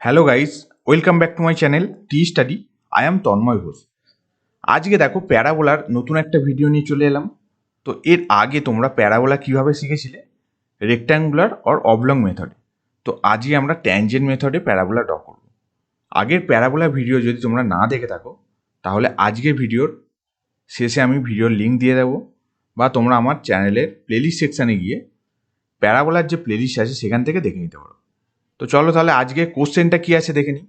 Hello guys, welcome back to my channel T study. I am Tanmoy Ghosh. আজকে দেখো প্যারাবোলার নতুন একটা ভিডিও নিয়ে চলে এলাম। তো এর আগে তোমরা প্যারাবোলা কিভাবে শিখেছিলে, রেক্ট্যাঙ্গুলার অর অবলং মেথডে। তো আজকে আমরা ট্যানজেন্ট মেথডে প্যারাবোলা ড্র করব। আগের প্যারাবোলা ভিডিও যদি তোমরা না দেখে থাকো তাহলে আজকের ভিডিওর শেষে আমি ভিডিওর লিঙ্ক দিয়ে দেবো, বা তোমরা আমার চ্যানেলের প্লেলিস্ট সেকশানে গিয়ে প্যারাবোলার যে প্লেলিস্ট আছে সেখান থেকে দেখে নিতে পারো। তো চলো তাহলে আজকে কোশ্চেনটা কি আছে দেখে নিই।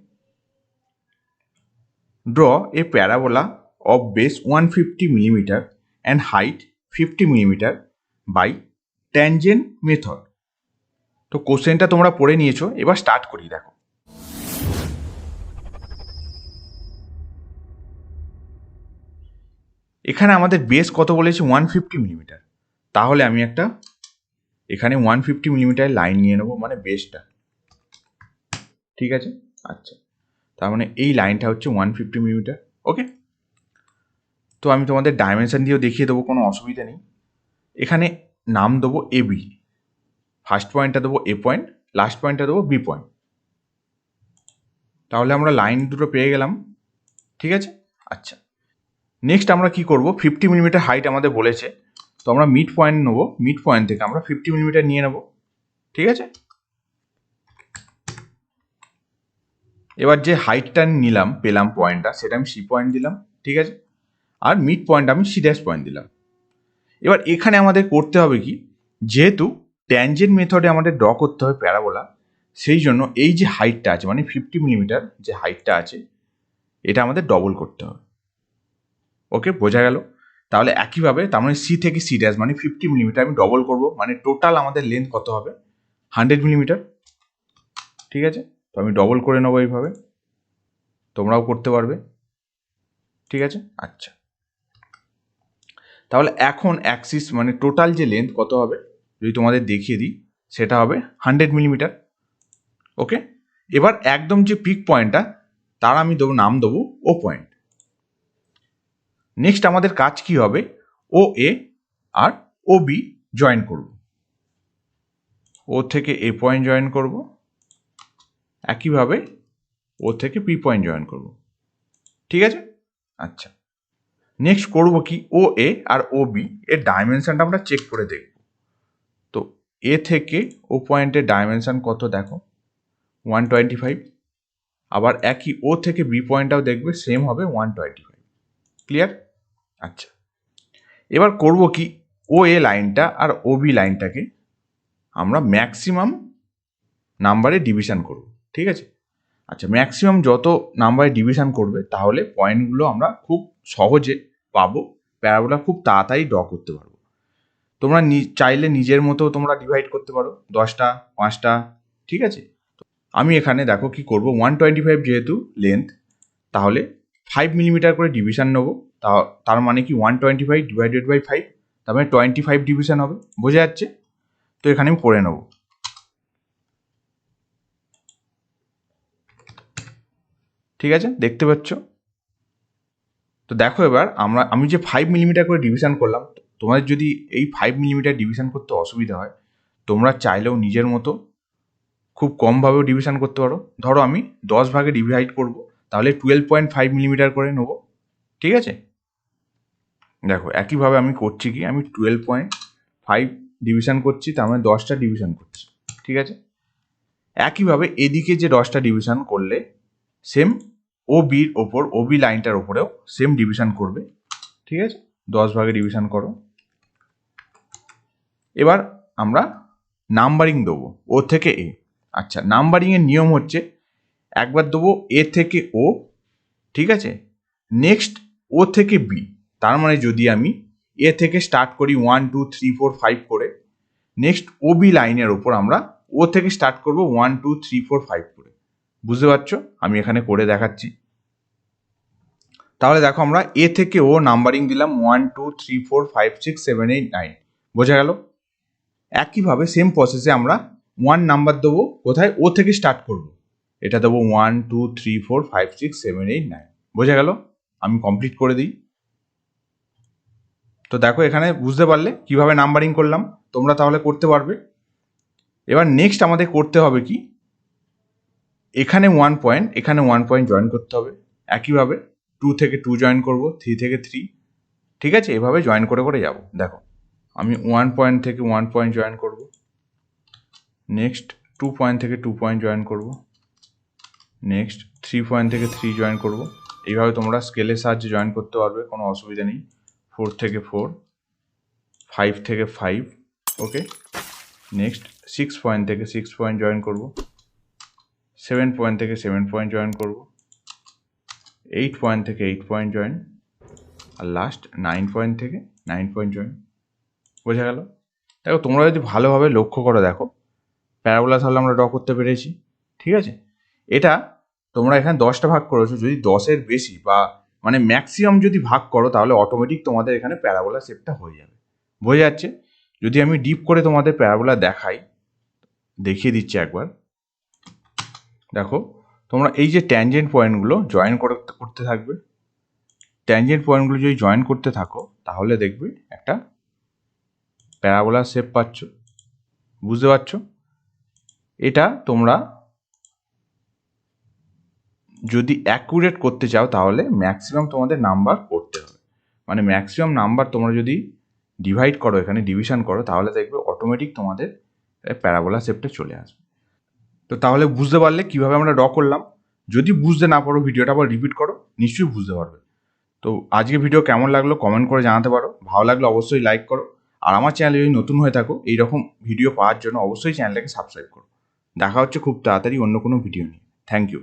Draw A parabola of base 150 mm and height 50 mm by tangent method। তো কোশ্চেনটা তোমরা পড়ে নিয়েছো, এবার স্টার্ট করি। দেখো এখানে আমাদের বেস কত বলেছে 150 mm, তাহলে আমি একটা এখানে 150 mm লাইন নিয়ে নেবো, মানে বেসটা। ঠিক আছে, আচ্ছা, তার মানে এই লাইনটা হচ্ছে 150 mm। ওকে, তো আমি তোমাদের ডাইমেনশন দিয়েও দেখিয়ে দেবো, কোনো অসুবিধা নেই। এখানে নাম দেবো এ বি, ফার্স্ট পয়েন্টটা দেবো এ পয়েন্ট, লাস্ট পয়েন্টটা দেবো বি পয়েন্ট। তাহলে আমরা লাইন দুটো পেয়ে গেলাম। ঠিক আছে, আচ্ছা, নেক্সট আমরা কি করব, 50 mm হাইট আমাদের বলেছে, তো আমরা মিড পয়েন্ট নেবো, মিড পয়েন্ট থেকে আমরা 50 mm নিয়ে নেব। ঠিক আছে, এবার যে হাইটটা নিলাম পেলাম পয়েন্টটা, সেটা আমি সি পয়েন্ট দিলাম। ঠিক আছে, আর মিড পয়েন্ট আমি সি ড্যাশ পয়েন্ট দিলাম। এবার এখানে আমাদের করতে হবে কি, যেহেতু ট্যানজেন্ট মেথডে আমাদের ড্র করতে হবে প্যারাবোলা, সেই জন্য এই যে হাইটটা আছে মানে 50 mm যে হাইটটা আছে, এটা আমাদের ডবল করতে হবে। ওকে, বোঝা গেল? তাহলে একইভাবে তার মানে সি থেকে সি ড্যাশ মানে 50 mm আমি ডবল করব, মানে টোটাল আমাদের লেন্থ কত হবে 100 mm। ঠিক আছে, তো আমি ডবল করে নেবো এইভাবে, তোমরাও করতে পারবে। ঠিক আছে, আচ্ছা, তাহলে এখন অ্যাক্সিস মানে টোটাল যে লেন্থ কত হবে যদি তোমাদের দেখিয়ে দিই, সেটা হবে 100 mm। ওকে, এবার একদম যে পিক পয়েন্টটা তার আমি দেবো নাম দেবো ও পয়েন্ট। নেক্সট আমাদের কাজ কি হবে, ও এ আর ও বি জয়েন করব, ও থেকে এ পয়েন্ট জয়েন করব, একইভাবে ও থেকে পি পয়েন্ট জয়েন করব। ঠিক আছে, আচ্ছা, নেক্সট করব কি, ও এ আর ও বি এর ডাইমেনশনটা আমরা চেক করে দেখব। তো এ থেকে ও পয়েন্টের ডাইমেনশন কত দেখো 125, আবার একই ও থেকে বি পয়েন্টটাও দেখবে সেম হবে 125। ক্লিয়ার? আচ্ছা, এবার করব কি, ও এ লাইনটা আর ও বি লাইনটাকে আমরা ম্যাক্সিমাম নাম্বারে ডিভিশন করব। ঠিক আছে, আচ্ছা, ম্যাক্সিমাম যত নাম্বারে ডিভিশন করবে তাহলে পয়েন্টগুলো আমরা খুব সহজে পাবো, প্যারাবোলা খুব তাড়াতাড়ি ড্র করতে পারবো। তোমরা চাইলে নিজের মতো তোমরা ডিভাইড করতে পারো, 10টা 5টা। ঠিক আছে, আমি এখানে দেখো কি করব, 125 যেহেতু লেন্থ, তাহলে 5 mm করে ডিভিশন নেবো। তার মানে কি 125 ডিভাইডেড বাই 5, তার মানে 25 ডিভিশন হবে। বোঝা যাচ্ছে? তো এখানে আমি করে নেব। ঠিক আছে, দেখতে পাচ্ছ? তো দেখো এবার আমি যে 5 mm করে ডিভিশন করলাম, তোমাদের যদি এই 5 mm ডিভিশন করতে অসুবিধা হয়, তোমরা চাইলেও নিজের মতো খুব কমভাবেও ডিভিশন করতে পারো। ধরো আমি 10 ভাগে ডিভাইড করব, তাহলে 12.5 mm করে নেব। ঠিক আছে, দেখো একইভাবে আমি করছি কি, আমি 12.5 ডিভিশন করছি, তার মানে 10টা ডিভিশন করছি। ঠিক আছে, একইভাবে এদিকে যে 10টা ডিভিশন করলে সেম ও বির ওপর, ও বি লাইনটার ওপরেও সেম ডিভিশন করবে। ঠিক আছে, 10 ভাগে ডিভিশন করো। এবার আমরা নাম্বারিং দেবো ও থেকে এ। আচ্ছা, নাম্বারিংয়ের নিয়ম হচ্ছে একবার দেবো এ থেকে ও, ঠিক আছে, নেক্সট ও থেকে বি। তার মানে যদি আমি এ থেকে স্টার্ট করি 1 2 3 4 5 করে, নেক্সট ও বি লাইনের ওপর আমরা ও থেকে স্টার্ট করব 1 2 3 4 5 করে। বুঝতে পারছো? আমি এখানে করে দেখাচ্ছি। তাহলে দেখো আমরা এ থেকে ও নাম্বারিং দিলাম 1 2 3 4 5 6 7 8 9। বোঝা গেল? একইভাবে সেম প্রসেসে আমরা 1 নাম্বার দেবো কোথায়, ও থেকে স্টার্ট করব, এটা দেবো 1 2 3 4 5 6 7 8 9। বোঝা গেল? আমি কমপ্লিট করে দিই। তো দেখো এখানে বুঝতে পারলে কিভাবে নাম্বারিং করলাম, তোমরা তাহলে করতে পারবে। এবার নেক্সট আমাদের করতে হবে কি, এখানে 1 পয়েন্ট, এখানে 1 পয়েন্ট জয়েন করতে হবে। একইভাবে 2 থেকে 2 জয়েন করব, 3 থেকে 3, ঠিক আছে? এভাবে জয়েন করে করে যাব। দেখো আমি 1 পয়েন্ট থেকে 1 পয়েন্ট জয়েন করব, নেক্সট 2 পয়েন্ট থেকে 2 পয়েন্ট জয়েন করব, নেক্সট 3 পয়েন্ট থেকে 3 জয়েন করব। এইভাবে তোমরা স্কেলের সাহায্যে জয়েন করতে পারবে, কোনো অসুবিধা নেই। 4 থেকে 4, 5 থেকে 5, ওকে। নেক্সট 6 পয়েন্ট থেকে 6 পয়েন্ট জয়েন করব, 7 পয়েন্ট থেকে 7 পয়েন্ট জয়েন করব, 8 পয়েন্ট থেকে 8 পয়েন্ট জয়েন, আর লাস্ট 9 পয়েন্ট থেকে 9 পয়েন্ট জয়েন। বোঝা গেল? দেখো তোমরা যদি ভালোভাবে লক্ষ্য করো, দেখো প্যারাবোলা তাহলে আমরা ড্র করতে পেরেছি, ঠিক আছে? এটা তোমরা এখানে 10টা ভাগ করেছো, যদি 10-এর বেশি বা মানে ম্যাক্সিমাম যদি ভাগ করো তাহলে অটোমেটিক তোমাদের এখানে প্যারাবোলা শেপটা হয়ে যাবে। বোঝা যাচ্ছে? যদি আমি ডিপ করে তোমাদের প্যারাবোলা দেখিয়ে দিচ্ছি একবার। দেখো তোমরা এই যে ট্যানজেন্ট পয়েন্টগুলো জয়েন করতে থাকবে, ট্যানজেন্ট পয়েন্টগুলো যদি জয়েন করতে থাকো তাহলে দেখবে একটা প্যারাবোলা শেপ পাচ্ছ। বুঝতে পারছো? এটা তোমরা যদি অ্যাকুরেট করতে চাও তাহলে ম্যাক্সিমাম তোমাদের নাম্বার করতে হবে, মানে ম্যাক্সিমাম নাম্বার তোমরা যদি ডিভাইড করো, এখানে ডিভিশন করো, তাহলে দেখবে অটোমেটিক তোমাদের প্যারাবোলা শেপটা চলে আসবে। তো তাহলে বুঝতে পারলে কীভাবে আমরা ড্র করলাম। যদি বুঝতে না পারো ভিডিওটা আবার রিপিট করো, নিশ্চয়ই বুঝতে পারবে। তো আজকে ভিডিও কেমন লাগলো কমেন্ট করে জানাতে পারো, ভালো লাগলে অবশ্যই লাইক করো, আর আমার চ্যানেলে যদি নতুন হয়ে থাকো এইরকম ভিডিও পাওয়ার জন্য অবশ্যই চ্যানেলটাকে সাবস্ক্রাইব করো। দেখা হচ্ছে খুব তাড়াতাড়ি অন্য কোনো ভিডিও নিয়ে। Thank you.